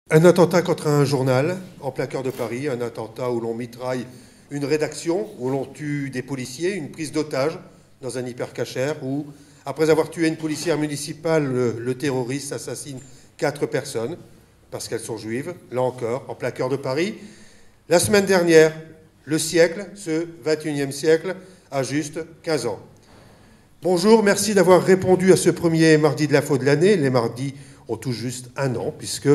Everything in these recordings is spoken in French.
Un attentat contre un journal en plein cœur de Paris, un attentat où l'on mitraille une rédaction, où l'on tue des policiers, une prise d'otage dans un hypercachère, où, après avoir tué une policière municipale, le terroriste assassine 4 personnes, parce qu'elles sont juives, là encore, en plein cœur de Paris. La semaine dernière, le siècle, ce 21e siècle, a juste 15 ans. Bonjour, merci d'avoir répondu à ce premier mardi de l'info de l'année. Les mardis ont tout juste un an, puisque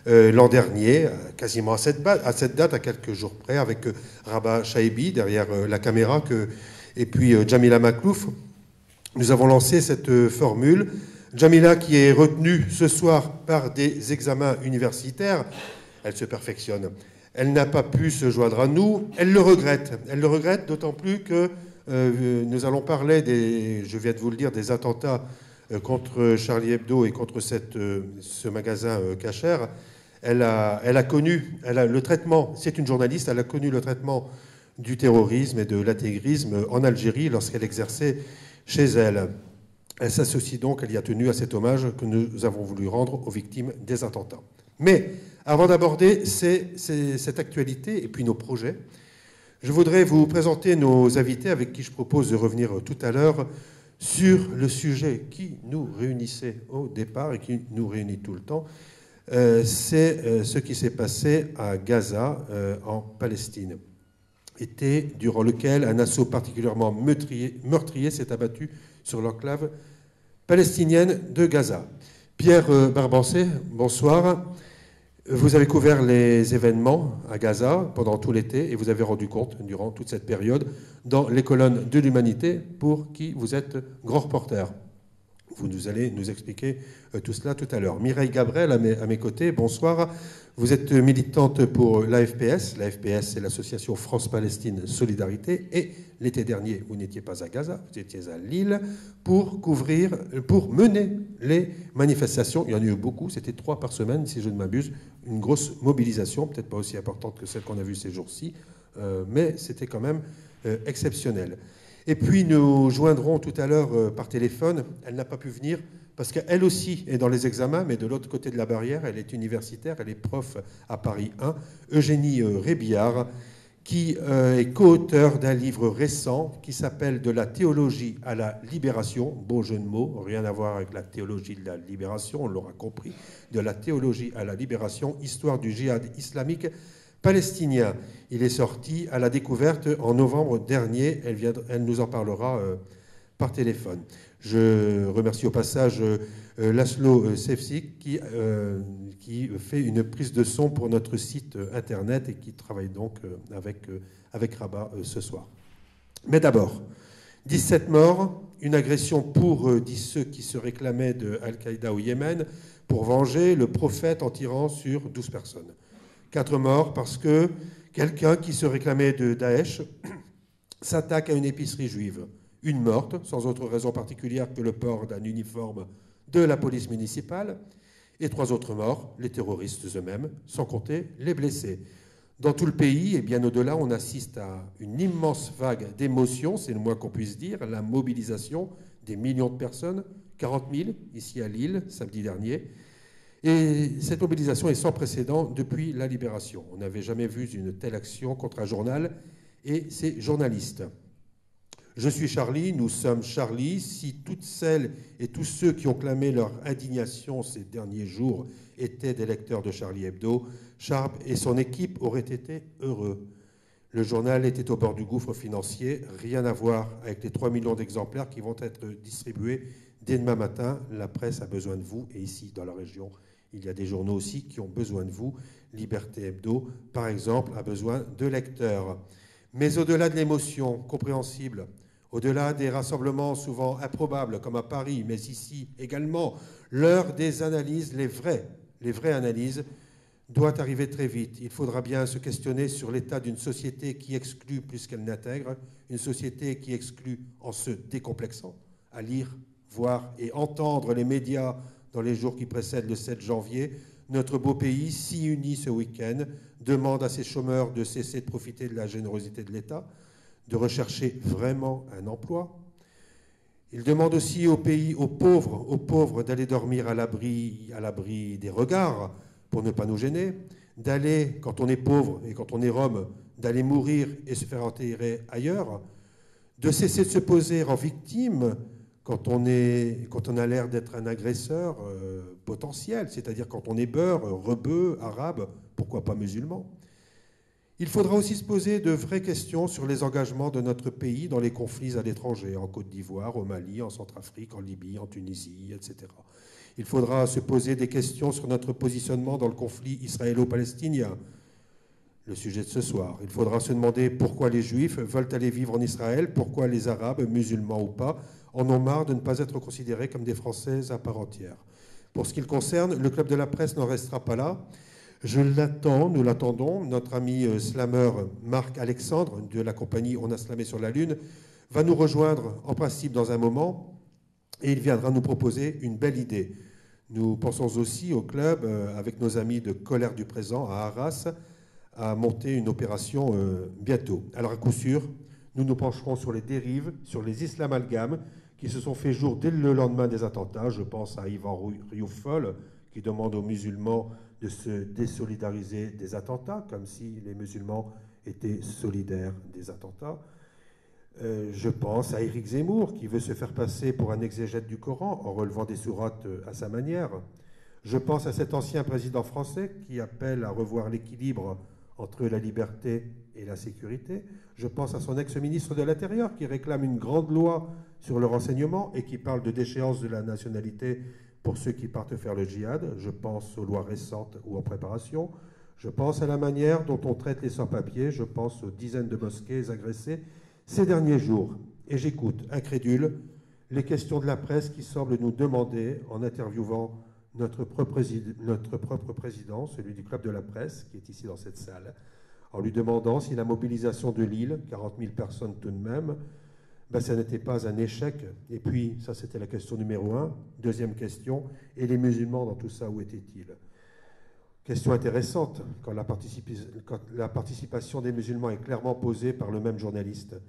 l'an dernier, quasiment à cette date, à quelques jours près, avec Rabat Chaebi derrière la caméra, et puis Jamila Makhlouf, nous avons lancé cette formule. Jamila, qui est retenue ce soir par des examens universitaires, elle se perfectionne. Elle n'a pas pu se joindre à nous. Elle le regrette. Elle le regrette d'autant plus que nous allons parler je viens de vous le dire, des attentats contre Charlie Hebdo et contre ce magasin cachère. Elle a connu le traitement, c'est une journaliste, elle a connu le traitement du terrorisme et de l'intégrisme en Algérie lorsqu'elle exerçait chez elle. Elle s'associe donc, elle y a tenu à cet hommage que nous avons voulu rendre aux victimes des attentats. Mais avant d'aborder cette actualité et puis nos projets, je voudrais vous présenter nos invités avec qui je propose de revenir tout à l'heure sur le sujet qui nous réunissait au départ et qui nous réunit tout le temps. C'est ce qui s'est passé à Gaza, en Palestine. Été durant lequel un assaut particulièrement meurtrier s'est abattu sur l'enclave palestinienne de Gaza. Pierre Barbancé, bonsoir. Vous avez couvert les événements à Gaza pendant tout l'été et vous avez rendu compte durant toute cette période dans les colonnes de l'Humanité pour qui vous êtes grand reporter. Vous allez nous expliquer tout cela tout à l'heure. Mireille Gabrel à mes côtés, bonsoir. Vous êtes militante pour l'AFPS. L'AFPS, c'est l'association France-Palestine Solidarité. Et l'été dernier, vous n'étiez pas à Gaza, vous étiez à Lille pour mener les manifestations. Il y en a eu beaucoup, c'était 3 par semaine, si je ne m'abuse. Une grosse mobilisation, peut-être pas aussi importante que celle qu'on a vue ces jours-ci, mais c'était quand même exceptionnel. Et puis nous joindrons tout à l'heure par téléphone, elle n'a pas pu venir parce qu'elle aussi est dans les examens, mais de l'autre côté de la barrière, elle est universitaire, elle est prof à Paris 1, Eugénie Rébillard, qui est co-auteur d'un livre récent qui s'appelle « De la théologie à la libération », beau jeu de mots, rien à voir avec la théologie de la libération, on l'aura compris, de la théologie à la libération, histoire du djihad islamique palestinien. Il est sorti à la découverte en novembre dernier. Elle nous en parlera par téléphone. Je remercie au passage Laszlo Sevcik qui fait une prise de son pour notre site internet et qui travaille donc avec Rabat ce soir. Mais d'abord, 17 morts, une agression disent ceux qui se réclamaient de Al-Qaïda au Yémen, pour venger le prophète en tirant sur 12 personnes. 4 morts parce que quelqu'un qui se réclamait de Daesh s'attaque à une épicerie juive. Une morte, sans autre raison particulière que le port d'un uniforme de la police municipale. Et 3 autres morts, les terroristes eux-mêmes, sans compter les blessés. Dans tout le pays, et bien au-delà, on assiste à une immense vague d'émotions, c'est le moins qu'on puisse dire, la mobilisation des millions de personnes, 40 000 ici à Lille, samedi dernier. Et cette mobilisation est sans précédent depuis la libération. On n'avait jamais vu une telle action contre un journal et ses journalistes. Je suis Charlie, nous sommes Charlie. Si toutes celles et tous ceux qui ont clamé leur indignation ces derniers jours étaient des lecteurs de Charlie Hebdo, Sharp et son équipe auraient été heureux. Le journal était au bord du gouffre financier, rien à voir avec les 3 millions d'exemplaires qui vont être distribués dès demain matin. La presse a besoin de vous et ici, dans la région, il y a des journaux aussi qui ont besoin de vous. Liberté Hebdo, par exemple, a besoin de lecteurs. Mais au-delà de l'émotion compréhensible, au-delà des rassemblements souvent improbables, comme à Paris, mais ici également, l'heure des analyses, les vraies analyses, doit arriver très vite. Il faudra bien se questionner sur l'état d'une société qui exclut plus qu'elle n'intègre, une société qui exclut en se décomplexant, à lire, voir et entendre les médias dans les jours qui précèdent le 7 janvier, notre beau pays, si uni ce week-end, demande à ses chômeurs de cesser de profiter de la générosité de l'État, de rechercher vraiment un emploi. Il demande aussi aux pauvres d'aller dormir à l'abri des regards, pour ne pas nous gêner, d'aller, quand on est pauvre et quand on est rome, d'aller mourir et se faire enterrer ailleurs, de cesser de se poser en victime quand on a l'air d'être un agresseur potentiel, c'est-à-dire quand on est beurre, rebeu, arabe, pourquoi pas musulman. Il faudra aussi se poser de vraies questions sur les engagements de notre pays dans les conflits à l'étranger, en Côte d'Ivoire, au Mali, en Centrafrique, en Libye, en Tunisie, etc. Il faudra se poser des questions sur notre positionnement dans le conflit israélo-palestinien, le sujet de ce soir. Il faudra se demander pourquoi les Juifs veulent aller vivre en Israël, pourquoi les Arabes, musulmans ou pas, en ont marre de ne pas être considérés comme des Français à part entière. Pour ce qui le concerne, le Club de la Presse n'en restera pas là. Je l'attends, nous l'attendons. Notre ami slammer Marc Alexandre de la compagnie On a slamé sur la Lune va nous rejoindre en principe dans un moment et il viendra nous proposer une belle idée. Nous pensons aussi au club, avec nos amis de Colère du Présent à Arras, à monter une opération bientôt. Alors à coup sûr, nous nous pencherons sur les dérives, sur les islamalgames qui se sont fait jour dès le lendemain des attentats. Je pense à Yvan Rioufol qui demande aux musulmans de se désolidariser des attentats, comme si les musulmans étaient solidaires des attentats. Je pense à Éric Zemmour, qui veut se faire passer pour un exégète du Coran en relevant des sourates à sa manière. Je pense à cet ancien président français qui appelle à revoir l'équilibre entre la liberté et la sécurité. Je pense à son ex-ministre de l'Intérieur qui réclame une grande loi sur le renseignement et qui parle de déchéance de la nationalité pour ceux qui partent faire le djihad. Je pense aux lois récentes ou en préparation. Je pense à la manière dont on traite les sans-papiers. Je pense aux dizaines de mosquées agressées ces derniers jours. Et j'écoute, incrédule, les questions de la presse qui semblent nous demander, en interviewant notre propre président, celui du Club de la Presse, qui est ici dans cette salle, en lui demandant si la mobilisation de Lille, 40 000 personnes tout de même, ça n'était pas un échec. Et puis, ça c'était la question numéro 1. Deuxième question, et les musulmans dans tout ça, où étaient-ils? Question intéressante, quand la participation des musulmans est clairement posée par le même journaliste.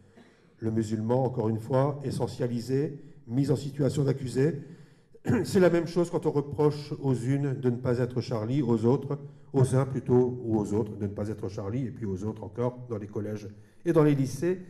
Le musulman, encore une fois, essentialisé, mis en situation d'accusé. C'est la même chose quand on reproche aux unes de ne pas être Charlie, aux uns plutôt, ou aux autres de ne pas être Charlie, et puis aux autres encore, dans les collèges et dans les lycées,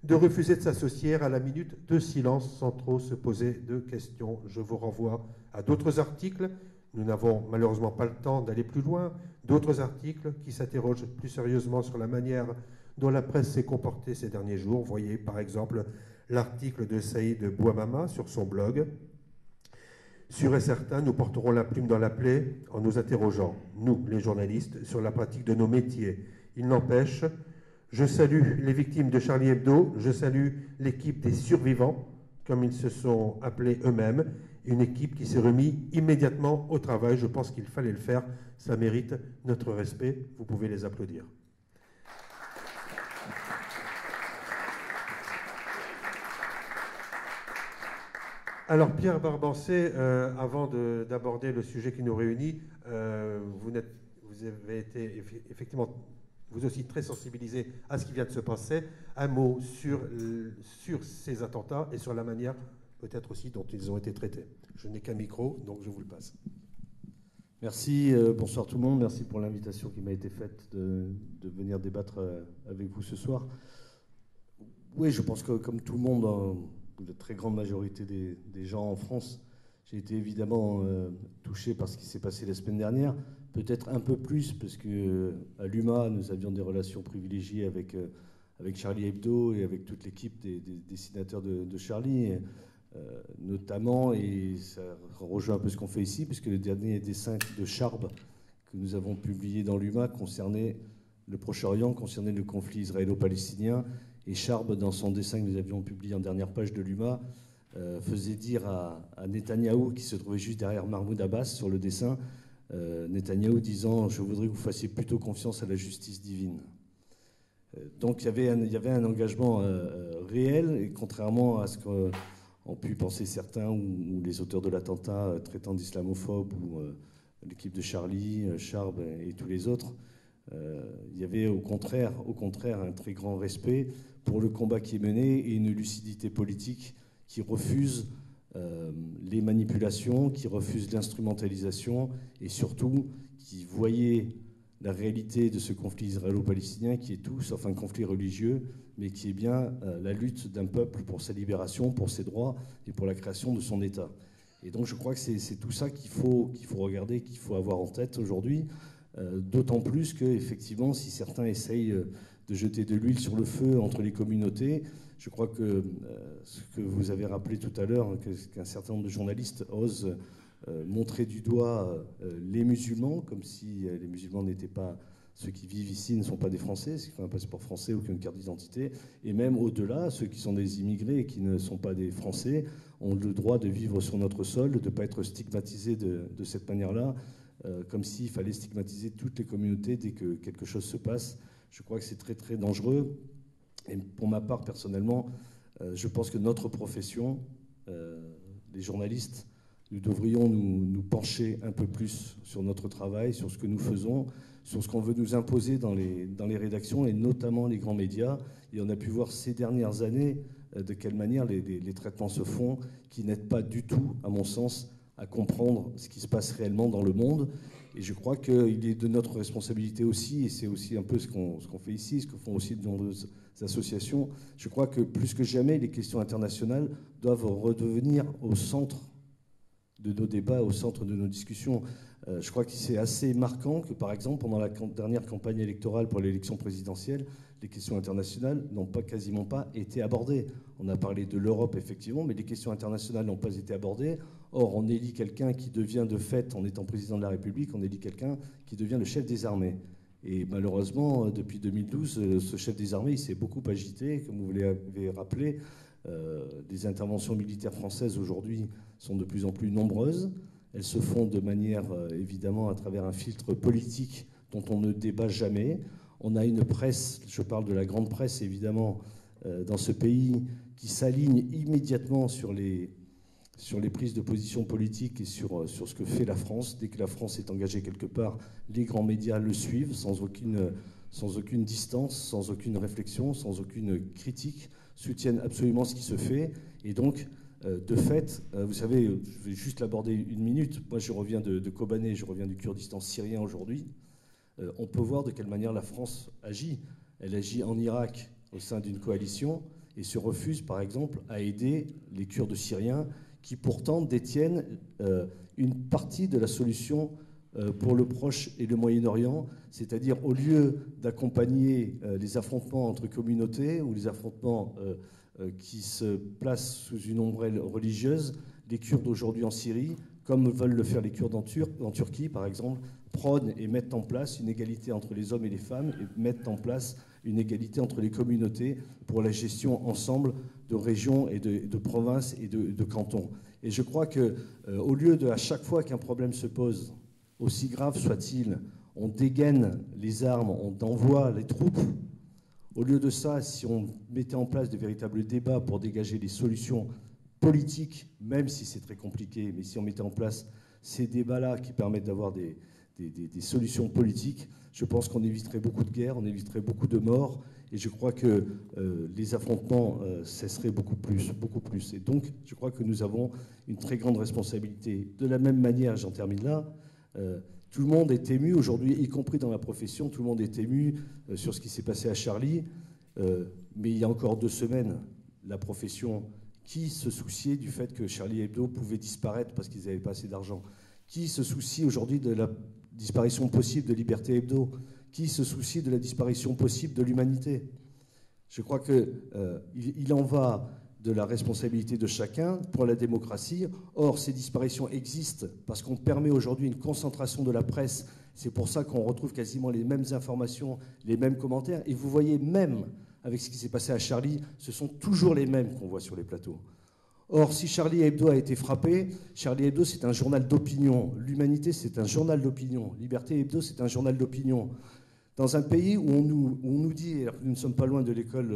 de refuser de s'associer à la minute de silence sans trop se poser de questions. Je vous renvoie à d'autres articles. Nous n'avons malheureusement pas le temps d'aller plus loin. D'autres articles qui s'interrogent plus sérieusement sur la manière dont la presse s'est comportée ces derniers jours. Voyez par exemple l'article de Saïd Bouamama sur son blog. Sûr et certain, nous porterons la plume dans la plaie en nous interrogeant, nous, les journalistes, sur la pratique de nos métiers. Il n'empêche, je salue les victimes de Charlie Hebdo, je salue l'équipe des survivants, comme ils se sont appelés eux-mêmes, une équipe qui s'est remise immédiatement au travail. Je pense qu'il fallait le faire, ça mérite notre respect. Vous pouvez les applaudir. Alors Pierre Barbancé, avant d'aborder le sujet qui nous réunit, vous avez été effectivement vous aussi très sensibilisé à ce qui vient de se passer. Un mot sur ces attentats et sur la manière peut-être aussi dont ils ont été traités. Je n'ai qu'un micro, donc je vous le passe. Merci, bonsoir tout le monde. Merci pour l'invitation qui m'a été faite de venir débattre avec vous ce soir. Oui, je pense que comme tout le monde, la très grande majorité des gens en France, j'ai été évidemment touché par ce qui s'est passé la semaine dernière. Peut-être un peu plus, parce qu'à l'UMA, nous avions des relations privilégiées avec Charlie Hebdo et avec toute l'équipe des dessinateurs de Charlie, notamment, et ça rejoint un peu ce qu'on fait ici, puisque le dernier dessin de Charb que nous avons publié dans l'UMA concernait le Proche-Orient, concernait le conflit israélo-palestinien. Et Charb, dans son dessin que nous avions publié en dernière page de l'UMA, faisait dire à Netanyahou, qui se trouvait juste derrière Mahmoud Abbas sur le dessin, Netanyahou disant « Je voudrais que vous fassiez plutôt confiance à la justice divine ». Donc il y avait un engagement réel, et contrairement à ce qu'ont pu penser certains ou les auteurs de l'attentat traitant d'islamophobes ou l'équipe de Charlie, Charb et tous les autres, il y avait au contraire un très grand respect pour le combat qui est mené et une lucidité politique qui refuse les manipulations, qui refuse l'instrumentalisation et surtout qui voyaient la réalité de ce conflit israélo-palestinien qui est tout sauf un conflit religieux, mais qui est bien la lutte d'un peuple pour sa libération, pour ses droits et pour la création de son État. Et donc je crois que c'est tout ça qu'il faut regarder, qu'il faut avoir en tête aujourd'hui, d'autant plus qu'effectivement, si certains essayent de jeter de l'huile sur le feu entre les communautés, je crois que ce que vous avez rappelé tout à l'heure, qu'un certain nombre de journalistes osent montrer du doigt les musulmans, comme si les musulmans n'étaient pas... Ceux qui vivent ici ne sont pas des Français, ceux qui ont un passeport français ou qui ont une carte d'identité. Et même au-delà, ceux qui sont des immigrés et qui ne sont pas des Français ont le droit de vivre sur notre sol, de ne pas être stigmatisés de cette manière-là, comme s'il fallait stigmatiser toutes les communautés dès que quelque chose se passe. Je crois que c'est très très dangereux. Et pour ma part, personnellement, je pense que notre profession, les journalistes, nous devrions nous pencher un peu plus sur notre travail, sur ce que nous faisons, sur ce qu'on veut nous imposer dans les rédactions et notamment les grands médias. Et on a pu voir ces dernières années de quelle manière les traitements se font, qui n'aident pas du tout, à mon sens, à comprendre ce qui se passe réellement dans le monde. Et je crois qu'il est de notre responsabilité aussi, et c'est aussi un peu ce qu'on fait ici, ce que font aussi de nombreuses associations. Je crois que plus que jamais, les questions internationales doivent redevenir au centre de nos débats, au centre de nos discussions. Je crois que c'est assez marquant que, par exemple, pendant la dernière campagne électorale pour l'élection présidentielle, les questions internationales n'ont quasiment pas été abordées. On a parlé de l'Europe, effectivement, mais les questions internationales n'ont pas été abordées. Or, on élit quelqu'un qui devient de fait, en étant président de la République, on élit quelqu'un qui devient le chef des armées. Et malheureusement, depuis 2012, ce chef des armées, il s'est beaucoup agité, comme vous l'avez rappelé. Les interventions militaires françaises aujourd'hui sont de plus en plus nombreuses. Elles se font de manière, évidemment, à travers un filtre politique dont on ne débat jamais. On a une presse, je parle de la grande presse, évidemment, dans ce pays, qui s'aligne immédiatement sur les prises de position politiques et sur ce que fait la France. Dès que la France est engagée quelque part, les grands médias le suivent sans aucune distance, sans aucune réflexion, sans aucune critique, soutiennent absolument ce qui se fait. Et donc, de fait, vous savez, je vais juste l'aborder une minute. Moi, je reviens de Kobané, je reviens du Kurdistan syrien aujourd'hui. On peut voir de quelle manière la France agit. Elle agit en Irak au sein d'une coalition et se refuse, par exemple, à aider les Kurdes syriens qui pourtant détiennent une partie de la solution pour le Proche et le Moyen-Orient, c'est-à-dire au lieu d'accompagner les affrontements entre communautés ou les affrontements qui se placent sous une ombrelle religieuse, les Kurdes aujourd'hui en Syrie, comme veulent le faire les Kurdes en Turquie, par exemple, prônent et mettent en place une égalité entre les hommes et les femmes et mettent en place une égalité entre les communautés pour la gestion ensemble de régions et de provinces et de cantons. Et je crois qu'au lieu de, à chaque fois qu'un problème se pose, aussi grave soit-il, on dégaine les armes, on envoie les troupes, au lieu de ça, si on mettait en place de véritables débats pour dégager des solutions politiques, même si c'est très compliqué, mais si on mettait en place ces débats-là qui permettent d'avoir des solutions politiques, je pense qu'on éviterait beaucoup de guerres, on éviterait beaucoup de morts, et je crois que les affrontements cesseraient beaucoup plus. Et donc, je crois que nous avons une très grande responsabilité. De la même manière, j'en termine là, tout le monde est ému aujourd'hui, y compris dans la profession, tout le monde est ému sur ce qui s'est passé à Charlie, mais il y a encore 2 semaines, la profession, qui se souciait du fait que Charlie Hebdo pouvait disparaître parce qu'ils n'avaient pas assez d'argent? Qui se soucie aujourd'hui de la disparition possible de Liberté Hebdo? Qui se soucie de la disparition possible de l'humanité? Je crois qu'il en va de la responsabilité de chacun pour la démocratie. Or, ces disparitions existent parce qu'on permet aujourd'hui une concentration de la presse. C'est pour ça qu'on retrouve quasiment les mêmes informations, les mêmes commentaires. Et vous voyez même, avec ce qui s'est passé à Charlie, ce sont toujours les mêmes qu'on voit sur les plateaux. Or, si Charlie Hebdo a été frappé, Charlie Hebdo, c'est un journal d'opinion. L'Humanité, c'est un journal d'opinion. Liberté Hebdo, c'est un journal d'opinion. Dans un pays où on nous dit, alors que nous ne sommes pas loin de l'école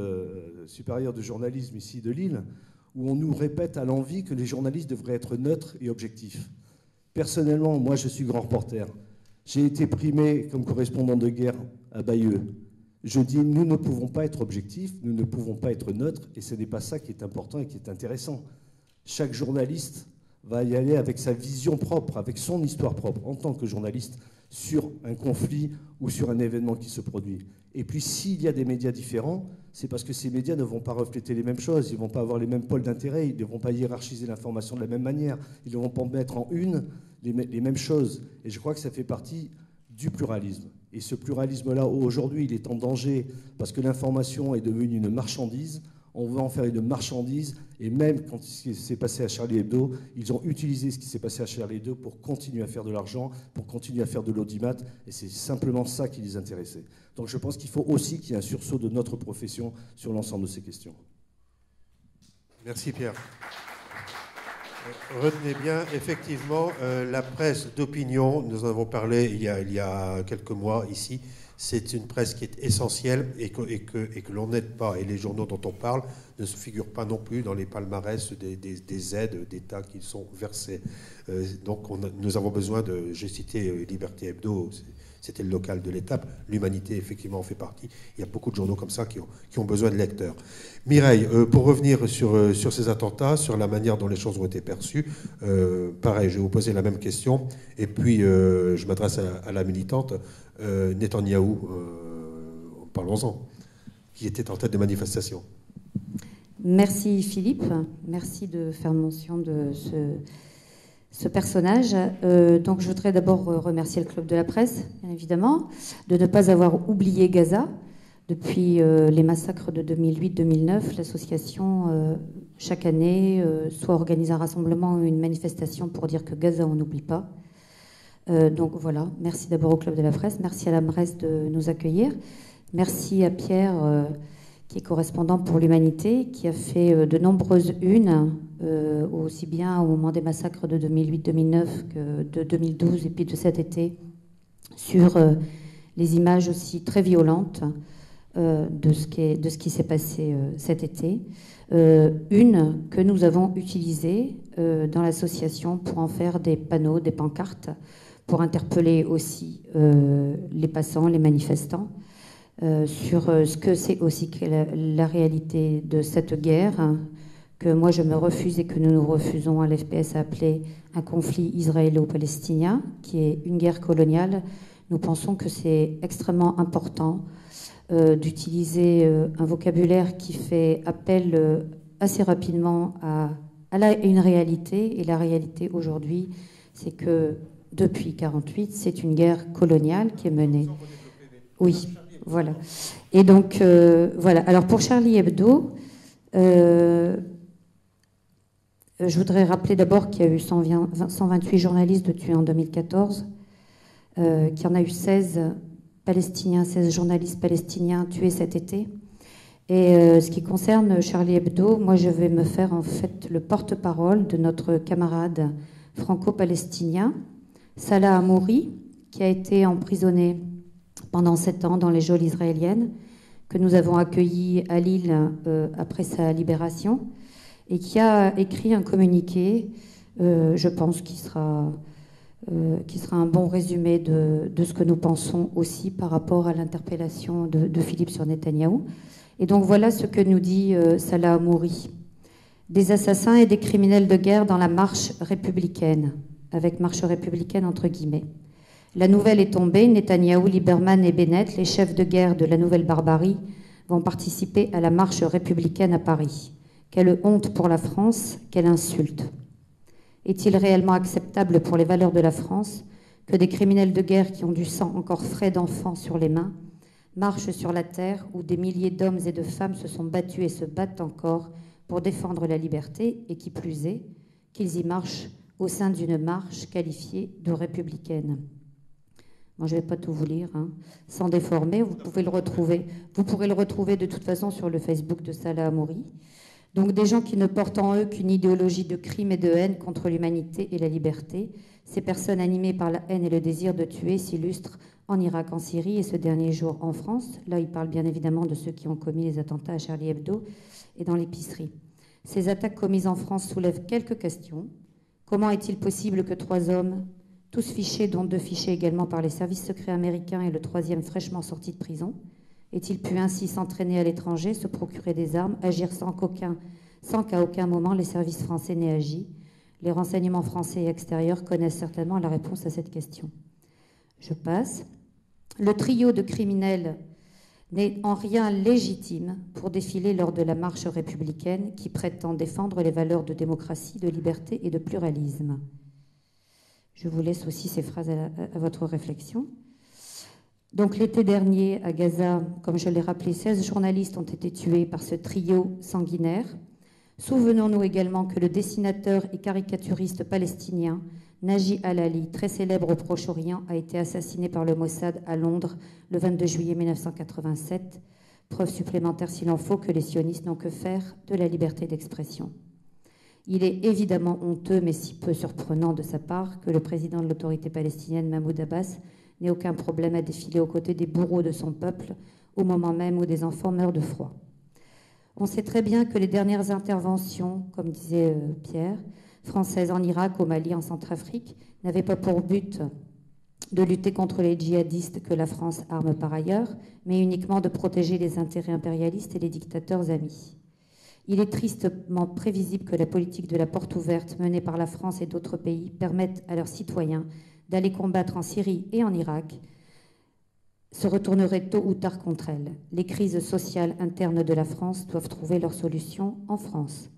supérieure de journalisme ici de Lille, où on nous répète à l'envi que les journalistes devraient être neutres et objectifs. Personnellement, moi, je suis grand reporter. J'ai été primé comme correspondant de guerre à Bayeux. Je dis, nous ne pouvons pas être objectifs, nous ne pouvons pas être neutres, et ce n'est pas ça qui est important et qui est intéressant. Chaque journaliste va y aller avec sa vision propre, avec son histoire propre, en tant que journaliste, sur un conflit ou sur un événement qui se produit. Et puis s'il y a des médias différents, c'est parce que ces médias ne vont pas refléter les mêmes choses, ils ne vont pas avoir les mêmes pôles d'intérêt, ils ne vont pas hiérarchiser l'information de la même manière, ils ne vont pas mettre en une les mêmes choses. Et je crois que ça fait partie du pluralisme. Et ce pluralisme-là, aujourd'hui, il est en danger parce que l'information est devenue une marchandise. On veut en faire une marchandise, et même quand ce qui s'est passé à Charlie Hebdo, ils ont utilisé ce qui s'est passé à Charlie Hebdo pour continuer à faire de l'argent, pour continuer à faire de l'audimat, et c'est simplement ça qui les intéressait. Donc je pense qu'il faut aussi qu'il y ait un sursaut de notre profession sur l'ensemble de ces questions. Merci Pierre. Retenez bien, effectivement, la presse d'opinion, nous en avons parlé il y a quelques mois ici, c'est une presse qui est essentielle et que l'on n'aide pas. Et les journaux dont on parle ne se figurent pas non plus dans les palmarès des aides d'État qui sont versées. Donc nous avons besoin de, j'ai cité Liberté Hebdo, c'était le local de l'étape, l'Humanité effectivement en fait partie. Il y a beaucoup de journaux comme ça qui ont besoin de lecteurs. Mireille, pour revenir sur ces attentats, sur la manière dont les choses ont été perçues, pareil, je vais vous poser la même question, et puis je m'adresse à la militante. Netanyahou, parlons-en, qui était en tête de manifestation. Merci Philippe, merci de faire mention de ce personnage. Donc je voudrais d'abord remercier le Club de la Presse, bien évidemment, de ne pas avoir oublié Gaza. Depuis les massacres de 2008-2009, l'association, chaque année, soit organise un rassemblement ou une manifestation pour dire que Gaza, on n'oublie pas. Donc voilà, merci d'abord au Club de la Presse, merci à la MRES de nous accueillir, merci à Pierre, qui est correspondant pour l'Humanité, qui a fait de nombreuses unes, aussi bien au moment des massacres de 2008-2009 que de 2012 et puis de cet été, sur les images aussi très violentes de ce qui s'est passé cet été. Une que nous avons utilisée dans l'association pour en faire des panneaux, des pancartes, pour interpeller aussi les passants, les manifestants, sur ce que c'est aussi que la réalité de cette guerre, que moi je me refuse et que nous nous refusons à l'FPS à appeler un conflit israélo-palestinien, qui est une guerre coloniale. Nous pensons que c'est extrêmement important d'utiliser un vocabulaire qui fait appel assez rapidement à une réalité. Et la réalité aujourd'hui, c'est que depuis 1948, c'est une guerre coloniale qui est menée. Oui, voilà. Et donc, voilà. Alors pour Charlie Hebdo, je voudrais rappeler d'abord qu'il y a eu 128 journalistes de tués en 2014, qu'il y en a eu 16 journalistes palestiniens tués cet été. Et ce qui concerne Charlie Hebdo, moi je vais me faire en fait le porte-parole de notre camarade franco-palestinien, Salah Hamouri, qui a été emprisonné pendant 7 ans dans les geôles israéliennes, que nous avons accueilli à Lille après sa libération, et qui a écrit un communiqué, je pense, qui sera un bon résumé de ce que nous pensons aussi par rapport à l'interpellation de Philippe sur Netanyahou. Et donc voilà ce que nous dit Salah Hamouri. Des assassins et des criminels de guerre dans la marche républicaine, avec marche républicaine entre guillemets. La nouvelle est tombée, Netanyahou, Lieberman et Bennett, les chefs de guerre de la nouvelle barbarie, vont participer à la marche républicaine à Paris. Quelle honte pour la France, quelle insulte. Est-il réellement acceptable pour les valeurs de la France que des criminels de guerre qui ont du sang encore frais d'enfants sur les mains marchent sur la terre où des milliers d'hommes et de femmes se sont battus et se battent encore pour défendre la liberté, et qui plus est, qu'ils y marchent au sein d'une marche qualifiée de républicaine. Moi, je ne vais pas tout vous lire, hein, sans déformer. Vous pourrez le retrouver de toute façon sur le Facebook de Salah Hamouri. Donc des gens qui ne portent en eux qu'une idéologie de crime et de haine contre l'humanité et la liberté. Ces personnes animées par la haine et le désir de tuer s'illustrent en Irak, en Syrie et ce dernier jour en France. Là, il parle bien évidemment de ceux qui ont commis les attentats à Charlie Hebdo et dans l'épicerie. Ces attaques commises en France soulèvent quelques questions. Comment est-il possible que 3 hommes, tous fichés, dont 2 fichés également par les services secrets américains et le 3e fraîchement sorti de prison, aient-ils pu ainsi s'entraîner à l'étranger, se procurer des armes, agir sans qu'à aucun moment les services français n'aient agi? Les renseignements français et extérieurs connaissent certainement la réponse à cette question. Je passe. Le trio de criminels n'est en rien légitime pour défiler lors de la marche républicaine qui prétend défendre les valeurs de démocratie, de liberté et de pluralisme. Je vous laisse aussi ces phrases à votre réflexion. Donc l'été dernier, à Gaza, comme je l'ai rappelé, 16 journalistes ont été tués par ce trio sanguinaire. Souvenons-nous également que le dessinateur et caricaturiste palestinien Naji Halali, très célèbre au Proche-Orient, a été assassiné par le Mossad à Londres le 22 juillet 1987. Preuve supplémentaire, s'il en faut, que les sionistes n'ont que faire de la liberté d'expression. Il est évidemment honteux, mais si peu surprenant de sa part, que le président de l'autorité palestinienne, Mahmoud Abbas, n'ait aucun problème à défiler aux côtés des bourreaux de son peuple, au moment même où des enfants meurent de froid. On sait très bien que les dernières interventions, comme disait Pierre, françaises en Irak, au Mali, en Centrafrique, n'avaient pas pour but de lutter contre les djihadistes que la France arme par ailleurs, mais uniquement de protéger les intérêts impérialistes et les dictateurs amis. Il est tristement prévisible que la politique de la porte ouverte menée par la France et d'autres pays permette à leurs citoyens d'aller combattre en Syrie et en Irak se retournerait tôt ou tard contre elles. Les crises sociales internes de la France doivent trouver leur solution en France.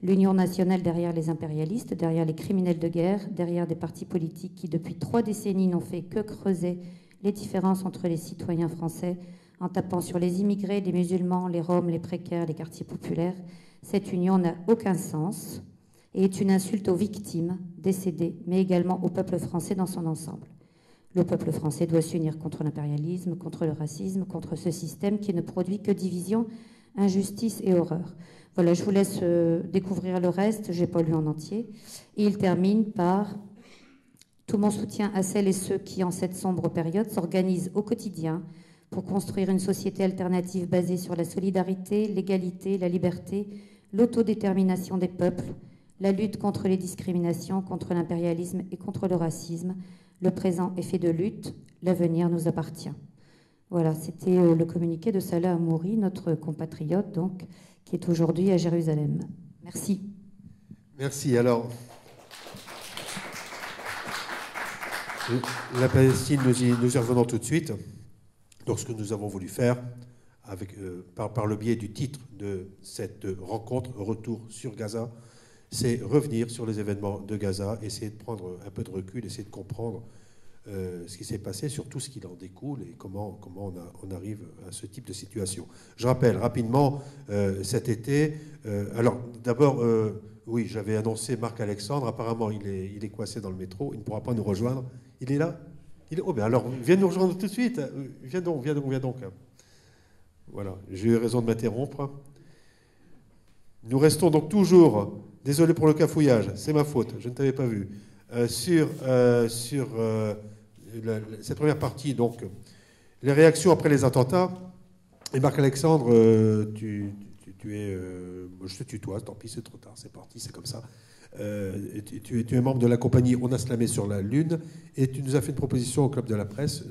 L'union nationale derrière les impérialistes, derrière les criminels de guerre, derrière des partis politiques qui, depuis 3 décennies, n'ont fait que creuser les différences entre les citoyens français en tapant sur les immigrés, les musulmans, les Roms, les précaires, les quartiers populaires. Cette union n'a aucun sens et est une insulte aux victimes décédées, mais également au peuple français dans son ensemble. Le peuple français doit s'unir contre l'impérialisme, contre le racisme, contre ce système qui ne produit que division, injustice et horreur. Voilà, je vous laisse découvrir le reste, je n'ai pas lu en entier. Et il termine par « Tout mon soutien à celles et ceux qui, en cette sombre période, s'organisent au quotidien pour construire une société alternative basée sur la solidarité, l'égalité, la liberté, l'autodétermination des peuples, la lutte contre les discriminations, contre l'impérialisme et contre le racisme. Le présent est fait de lutte, l'avenir nous appartient. » Voilà, c'était le communiqué de Salah Hamouri, notre compatriote, donc, qui est aujourd'hui à Jérusalem. Merci. Merci. Alors, la Palestine, nous y revenons tout de suite. Donc, ce que nous avons voulu faire, par le biais du titre de cette rencontre, Retour sur Gaza, c'est revenir sur les événements de Gaza, essayer de prendre un peu de recul, essayer de comprendre ce qui s'est passé, sur tout ce qui en découle et comment on arrive à ce type de situation. Je rappelle rapidement, cet été, alors d'abord, oui, j'avais annoncé Marc Alexandre, apparemment il est coincé dans le métro, il ne pourra pas nous rejoindre. Il est là? Oh bien alors, viens nous rejoindre tout de suite, viens donc. Voilà, j'ai eu raison de m'interrompre. Nous restons donc toujours, désolé pour le cafouillage, c'est ma faute, je ne t'avais pas vu, sur cette première partie, donc les réactions après les attentats. Et Marc-Alexandre, tu es, je te tutoie, tant pis, c'est trop tard, c'est parti, c'est comme ça. Tu es membre de la compagnie On a slamé sur la Lune, et tu nous as fait une proposition au Club de la Presse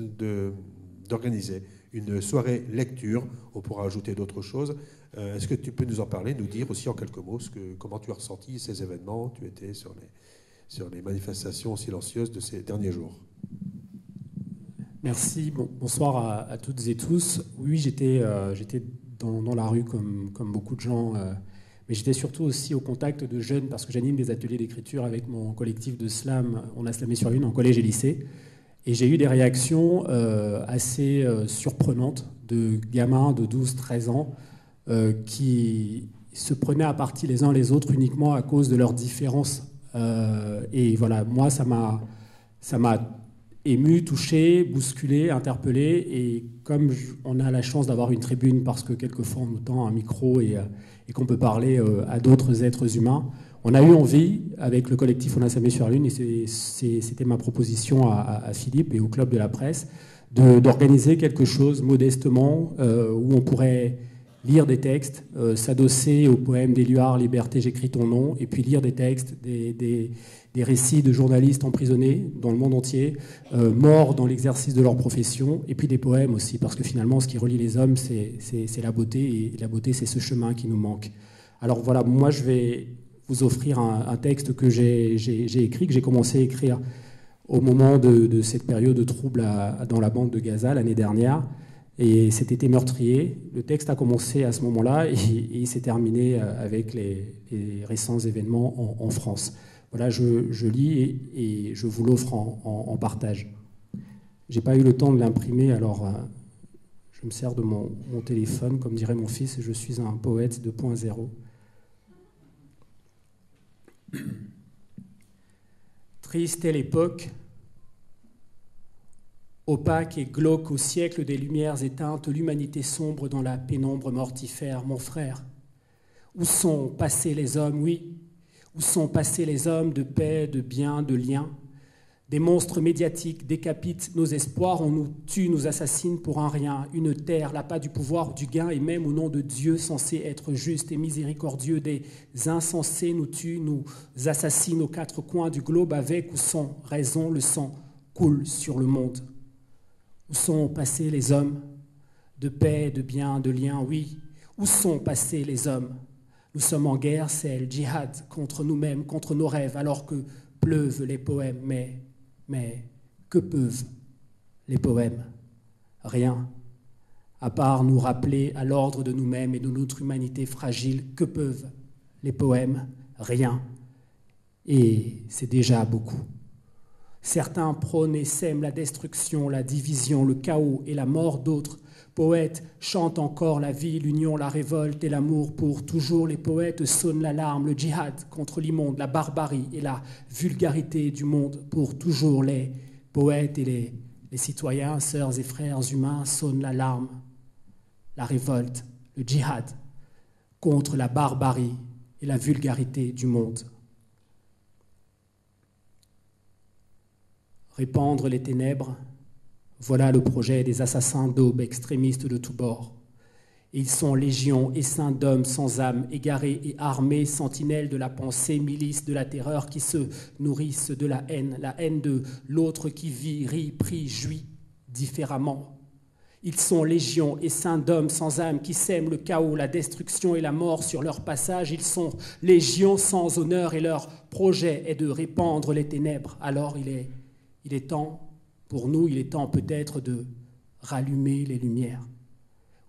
d'organiser une soirée lecture. On pourra ajouter d'autres choses. Est-ce que tu peux nous en parler, nous dire aussi en quelques mots comment tu as ressenti ces événements? Tu étais sur les manifestations silencieuses de ces derniers jours. Merci. Bonsoir à toutes et tous. Oui, j'étais dans la rue comme beaucoup de gens, mais j'étais surtout aussi au contact de jeunes parce que j'anime des ateliers d'écriture avec mon collectif de slam. On a slamé sur la Lune en collège et lycée. Et j'ai eu des réactions assez surprenantes de gamins de 12-13 ans qui se prenaient à partie les uns les autres uniquement à cause de leurs différences. Et voilà, moi, ça m'a ému, touché, bousculé, interpellé. Et comme on a la chance d'avoir une tribune parce que quelquefois on nous tend un micro et qu'on peut parler à d'autres êtres humains, on a eu envie, avec le collectif On a slamé sur la Lune, et c'était ma proposition à Philippe et au Club de la Presse, d'organiser quelque chose modestement où on pourrait lire des textes, s'adosser au poème d'Éluard, Liberté, j'écris ton nom, et puis lire des textes, des récits de journalistes emprisonnés dans le monde entier, morts dans l'exercice de leur profession, et puis des poèmes aussi, parce que finalement, ce qui relie les hommes, c'est la beauté, et la beauté, c'est ce chemin qui nous manque. Alors voilà, moi, je vais vous offrir un texte que j'ai écrit, que j'ai commencé à écrire au moment de cette période de trouble dans la bande de Gaza l'année dernière. Et cet été meurtrier, le texte a commencé à ce moment-là et il s'est terminé avec les récents événements en France. Voilà, je lis et je vous l'offre en partage. Je n'ai pas eu le temps de l'imprimer, alors je me sers de mon téléphone, comme dirait mon fils, je suis un poète 2.0. Triste est l'époque, opaque et glauque au siècle des lumières éteintes, l'humanité sombre dans la pénombre mortifère. Mon frère, où sont passés les hommes, oui, où sont passés les hommes de paix, de bien, de lien? Des monstres médiatiques décapitent nos espoirs, on nous tue, nous assassine pour un rien. Une terre, l'appât du pouvoir, du gain, et même au nom de Dieu censé être juste et miséricordieux, des insensés nous tuent, nous assassinent aux quatre coins du globe, avec ou sans raison, le sang coule sur le monde. Où sont passés les hommes de paix, de bien, de lien? Oui, où sont passés les hommes? Nous sommes en guerre, c'est le djihad contre nous-mêmes, contre nos rêves, alors que pleuvent les poèmes. Mais que peuvent les poèmes? Rien, à part nous rappeler à l'ordre de nous-mêmes et de notre humanité fragile. Que peuvent les poèmes? Rien. Et c'est déjà beaucoup. Certains prônent et sèment la destruction, la division, le chaos et la mort. D'autres poètes chantent encore la vie, l'union, la révolte et l'amour. Pour toujours, les poètes sonnent l'alarme, le djihad contre l'immonde, la barbarie et la vulgarité du monde. Pour toujours, les poètes et les citoyens, sœurs et frères humains sonnent l'alarme, la révolte, le djihad contre la barbarie et la vulgarité du monde. Répandre les ténèbres, voilà le projet des assassins d'aube extrémistes de tous bords. Et ils sont légions, essaims d'hommes sans âme, égarés et armés, sentinelles de la pensée, milices de la terreur qui se nourrissent de la haine de l'autre qui vit, rit, prie, jouit différemment. Ils sont légions, essaims d'hommes sans âme qui sèment le chaos, la destruction et la mort sur leur passage. Ils sont légions sans honneur et leur projet est de répandre les ténèbres. Alors il est temps, pour nous, il est temps peut-être de rallumer les lumières.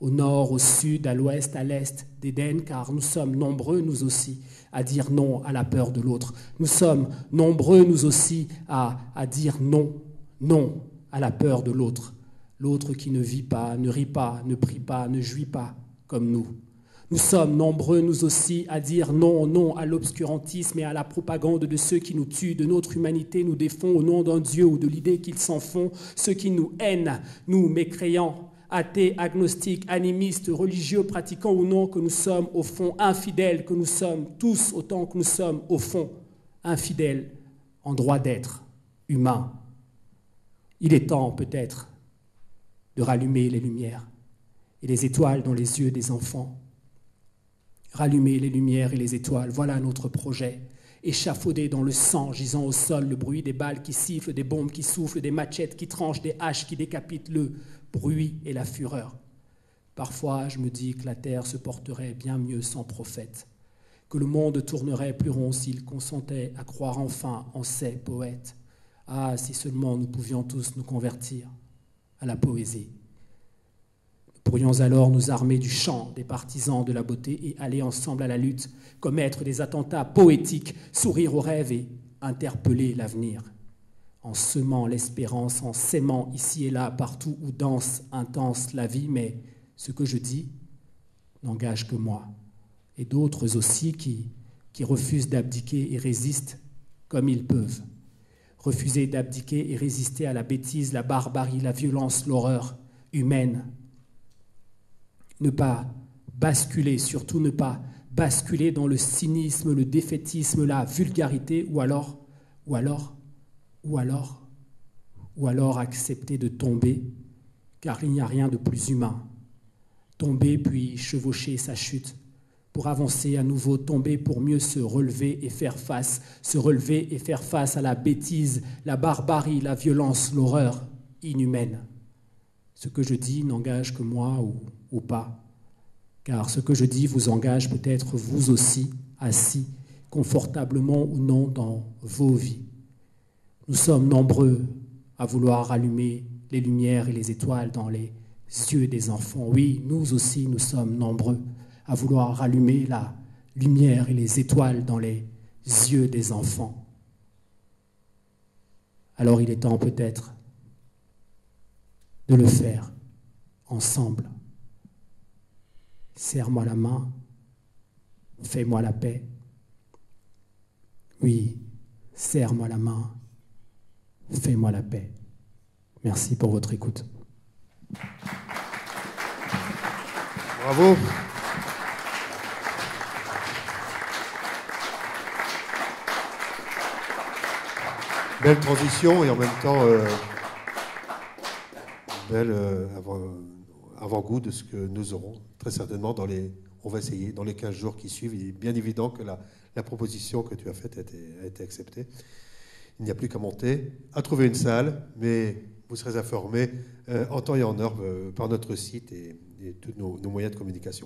Au nord, au sud, à l'ouest, à l'est d'Éden, car nous sommes nombreux, nous aussi, à dire non à la peur de l'autre. Nous sommes nombreux, nous aussi, à dire non à la peur de l'autre. L'autre qui ne vit pas, ne rit pas, ne prie pas, ne jouit pas comme nous. Nous sommes nombreux, nous aussi, à dire non à l'obscurantisme et à la propagande de ceux qui nous tuent, de notre humanité, nous défont au nom d'un Dieu ou de l'idée qu'ils s'en font, ceux qui nous hainent, nous mécréants, athées, agnostiques, animistes, religieux, pratiquants ou non, que nous sommes au fond infidèles, que nous sommes tous autant que nous sommes au fond infidèles en droit d'être humains. Il est temps peut-être de rallumer les lumières et les étoiles dans les yeux des enfants. Rallumer les lumières et les étoiles, voilà notre projet. Échafaudé dans le sang, gisant au sol, le bruit des balles qui sifflent, des bombes qui soufflent, des machettes qui tranchent, des haches qui décapitent, le bruit et la fureur. Parfois, je me dis que la terre se porterait bien mieux sans prophète, que le monde tournerait plus rond s'il consentait à croire enfin en ces poètes. Ah, si seulement nous pouvions tous nous convertir à la poésie. Nous pourrions alors nous armer du chant des partisans de la beauté et aller ensemble à la lutte, commettre des attentats poétiques, sourire aux rêves et interpeller l'avenir, en semant l'espérance, en s'aimant ici et là, partout où danse intense la vie. Mais ce que je dis n'engage que moi, et d'autres aussi qui refusent d'abdiquer et résistent comme ils peuvent. Refuser d'abdiquer et résister à la bêtise, la barbarie, la violence, l'horreur humaine. Ne pas basculer, surtout ne pas basculer dans le cynisme, le défaitisme, la vulgarité, ou alors accepter de tomber, car il n'y a rien de plus humain. Tomber puis chevaucher sa chute, pour avancer à nouveau, tomber pour mieux se relever et faire face à la bêtise, la barbarie, la violence, l'horreur inhumaine. Ce que je dis n'engage que moi ou pas, car ce que je dis vous engage peut-être vous aussi, assis confortablement ou non dans vos vies. Nous sommes nombreux à vouloir allumer les lumières et les étoiles dans les yeux des enfants. Oui, nous aussi, nous sommes nombreux à vouloir allumer la lumière et les étoiles dans les yeux des enfants. Alors il est temps peut-être de le faire ensemble. Serre-moi la main, fais-moi la paix. Oui, serre-moi la main, fais-moi la paix. Merci pour votre écoute. Bravo. Belle transition et en même temps bel avant-goût de ce que nous aurons très certainement on va essayer dans les 15 jours qui suivent. Il est bien évident que la proposition que tu as faite a été acceptée. Il n'y a plus qu'à monter, à trouver une salle, mais vous serez informés en temps et en heure par notre site et tous nos moyens de communication.